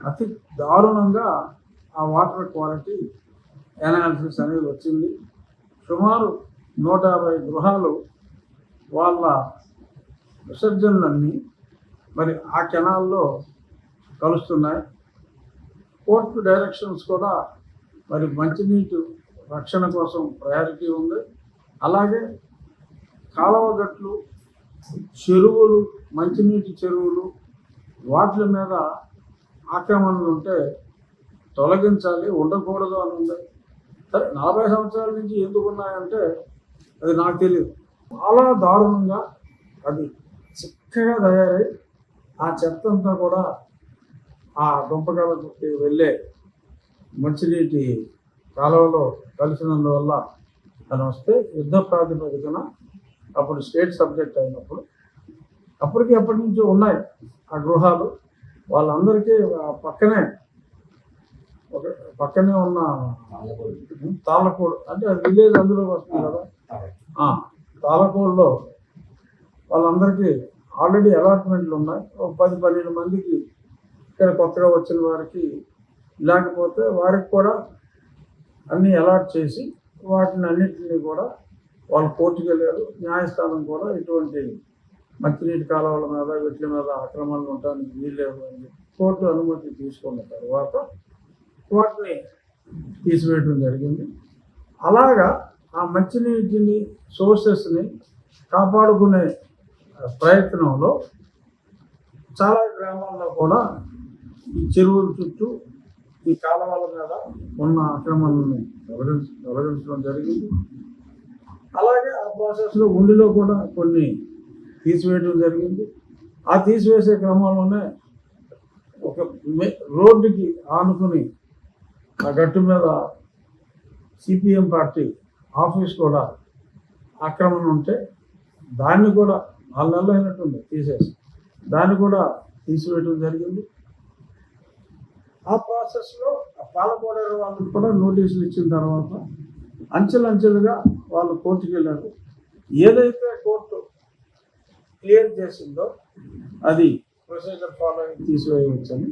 అతి దారుణంగా ఆ వాటర్ క్వాలిటీ అనాలిసిస్ అనేది వచ్చింది. సుమారు 150 గృహాలు వాళ్ళ విసర్జనలన్నీ మరి ఆ కెనాల్లో కలుస్తున్నాయి. కోర్టు డైరెక్షన్స్ కూడా మరి మంచినీటి రక్షణ కోసం ప్రయారిటీ ఉంది. అలాగే కాలువగట్లు, చెరువులు, మంచినీటి చెరువులు వాటి మీద ఆక్రమణలు ఉంటే తొలగించాలి, ఉండకూడదు అని ఉంది. సరే 40 సంవత్సరాల నుంచి ఎందుకు ఉన్నాయంటే అది నాకు తెలియదు. చాలా దారుణంగా అది చిక్కగా తయారై ఆ చెత్త అంతా కూడా ఆ దుంపకాలకి వెళ్ళే మంచినీటి కాలువలో కలిసినందువల్ల అని వస్తే యుద్ధ ప్రాతిపదికన అప్పుడు స్టేట్ సబ్జెక్ట్ అయినప్పుడు ఎప్పటి నుంచో ఉన్నాయి ఆ గృహాలు. వాళ్ళందరికీ పక్కనే ఉన్న తాళ్ళకోడు అంటే విలేజ్ అందులో వస్తుంది కదా, తాళ్ళకోడులో వాళ్ళందరికీ ఆల్రెడీ అలాట్మెంట్లు ఉన్నాయి. 10-12 మందికి ఇక్కడ కొత్తగా వచ్చిన వారికి, లేకపోతే వారికి కూడా అన్నీ అలాట్ చేసి వాటిని అన్నింటినీ కూడా వాళ్ళు కోర్టుకు వెళ్ళారు. న్యాయస్థానం కూడా ఇటువంటి మంచినీటి కాలువల మీద వీటి మీద ఆక్రమణలు ఉండడానికి వీల్లేదు అని చెప్పి కోర్టు అనుమతి తీసుకున్న తర్వాత వాటిని తీసివేయడం జరిగింది. అలాగా ఆ మంచినీటిని సోర్సెస్ని కాపాడుకునే ప్రయత్నంలో చాలా గ్రామాల్లో కూడా ఈ చెరువుల చుట్టూ ఈ కాలువల మీద ఉన్న ఆక్రమణలను తొలగించడం జరిగింది. అలాగే ఆ ప్రాసెస్లో ఉండిలో కూడా కొన్ని తీసివేయడం జరిగింది. ఆ తీసివేసే క్రమంలోనే ఒక రోడ్డుకి ఆనుకుని ఆ గట్టు మీద సిపిఎం పార్టీ ఆఫీస్ కూడా ఆక్రమణ ఉంటే దాన్ని కూడా 4 నెలలు అయినట్టుంది తీసేసి దాన్ని కూడా తీసివేయడం జరిగింది. ఆ ప్రాసెస్లో పాలకోడేరు వాళ్ళకి కూడా నోటీసులు ఇచ్చిన తర్వాత అంచెలంచెలుగా వాళ్ళు కోర్టుకు వెళ్ళారు. ఏదైతే కోర్టు క్లియర్ చేసిందో అది ప్రొసీజర్ ఫాలో అయ్యి తీసివేయవచ్చని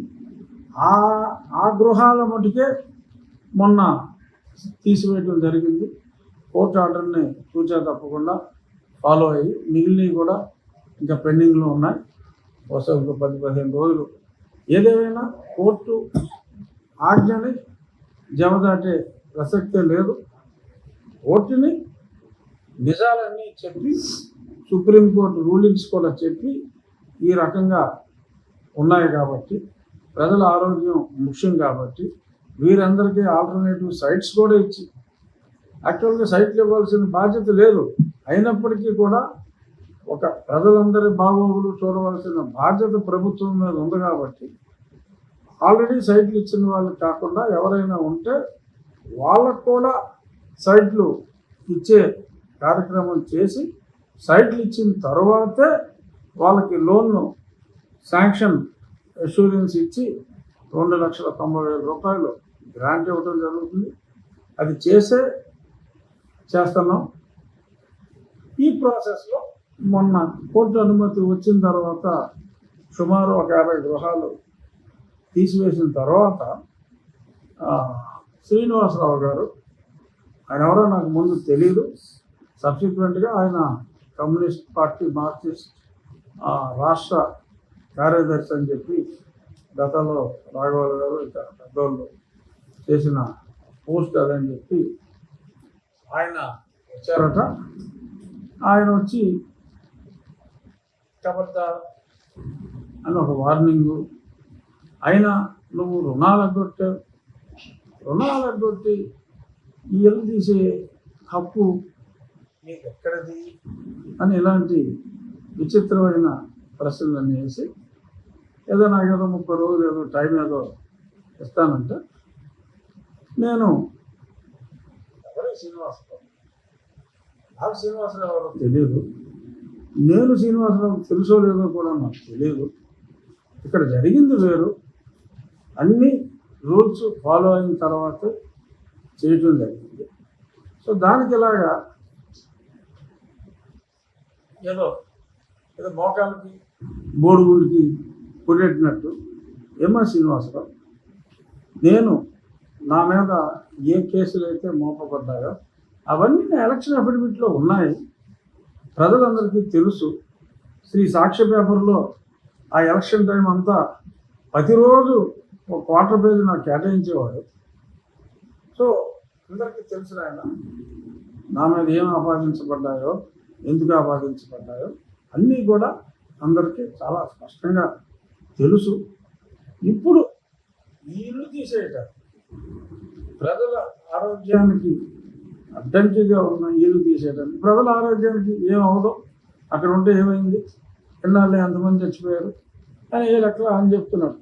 ఆ గృహాల మటుకే మొన్న తీసివేయడం జరిగింది. కోర్టు ఆర్డర్ని తూచా తప్పకుండా ఫాలో అయ్యి మిగిలినవి కూడా ఇంకా పెండింగ్లో ఉన్నాయి. వరుస 10-15 రోజులు. ఏదేమైనా కోర్టు ఆజ్ఞని జమదాటే ప్రసక్తే లేదు. కోర్టుని నిజాలన్నీ చెప్పి సుప్రీంకోర్టు రూలింగ్స్ కూడా చెప్పి ఈ రకంగా ఉన్నాయి కాబట్టి ప్రజల ఆరోగ్యం ముఖ్యం కాబట్టి వీరందరికీ ఆల్టర్నేటివ్ సైట్స్ కూడా ఇచ్చి యాక్చువల్గా సైట్లు ఇవ్వాల్సిన బాధ్యత లేదు. అయినప్పటికీ కూడా ఒక ప్రజలందరి బాగోగులు చూడవలసిన బాధ్యత ప్రభుత్వం మీద ఉంది కాబట్టి ఆల్రెడీ సైట్లు ఇచ్చిన వాళ్ళకి కాకుండా ఎవరైనా ఉంటే వాళ్ళకు కూడా సైట్లు ఇచ్చే కార్యక్రమం చేసి సైట్లు ఇచ్చిన తర్వాతే వాళ్ళకి లోన్ను శాంక్షన్ అష్యూరెన్స్ ఇచ్చి 2,90,000 రూపాయలు గ్రాంట్ ఇవ్వడం జరుగుతుంది. అది చేస్తున్నాం. ఈ ప్రాసెస్లో మొన్న కోర్టు అనుమతి వచ్చిన తర్వాత సుమారు ఒక 50 గృహాలు తీసివేసిన తర్వాత శ్రీనివాసరావు గారు, ఆయన ఎవరో నాకు ముందు తెలియదు, సబ్సిక్వెంట్గా ఆయన కమ్యూనిస్ట్ పార్టీ మార్క్సిస్ట్ రాష్ట్ర కార్యదర్శి అని చెప్పి గతంలో రాఘవాల్ గారు ఇంకా పెద్దోళ్ళు చేసిన పోస్ట్ అదని చెప్పి ఆయన వచ్చారట. ఆయన వచ్చి ఖబర్దార్ అని ఒక వార్నింగు, అయినా నువ్వు రుణాలు ఎగ్గొట్టి ఈ ఇల్లు తీసే హక్కు నీకు ఎక్కడది అని ఇలాంటి విచిత్రమైన ప్రశ్నలన్నీ వేసి ఏదో నాకేదో 30 రోజులు ఏదో టైం ఏదో ఇస్తానంటే నేను ఎవరే శ్రీనివాసరావు, నాకు శ్రీనివాసరావు ఎవరో తెలియదు, నేను శ్రీనివాసరావు తెలుసో లేదో కూడా నాకు తెలియదు. ఇక్కడ జరిగింది వేరు, అన్ని రూల్స్ ఫాలో అయిన తర్వాత చేయటం జరిగింది. సో దానికి ఇలాగా ఏదో మోకాలకి బోడుగుడికి కొట్టేటినట్టు ఏమా శ్రీనివాసరావు నేను నా మీద ఏ కేసులు అయితే మోపబడ్డాయో అవన్నీ నా ఎలక్షన్ అఫిడవిట్లో ఉన్నాయి, ప్రజలందరికీ తెలుసు. శ్రీ సాక్ష్య పేపర్లో ఆ ఎలక్షన్ టైం అంతా ప్రతిరోజు ఒక క్వార్టర్ పేజీ నాకు కేటాయించేవాడు. సో అందరికీ తెలుసు ఆయన నా మీద ఏం ఆపాదించబడ్డాయో, ఎందుకు ఆపాదించబడ్డాయో అన్నీ కూడా అందరికీ చాలా స్పష్టంగా తెలుసు. ఇప్పుడు ఈ ఇల్లు తీసేయటం ప్రజల ఆరోగ్యానికి అడ్డంకిగా ఉన్న ఇల్లు తీసేయటం, ప్రజల ఆరోగ్యానికి ఏమవదో, అక్కడ ఉంటే ఏమైంది, ఎన్నాళ్ళే అంతమంది చచ్చిపోయారు అని ఏ లెక్కల అని చెప్తున్నాడు.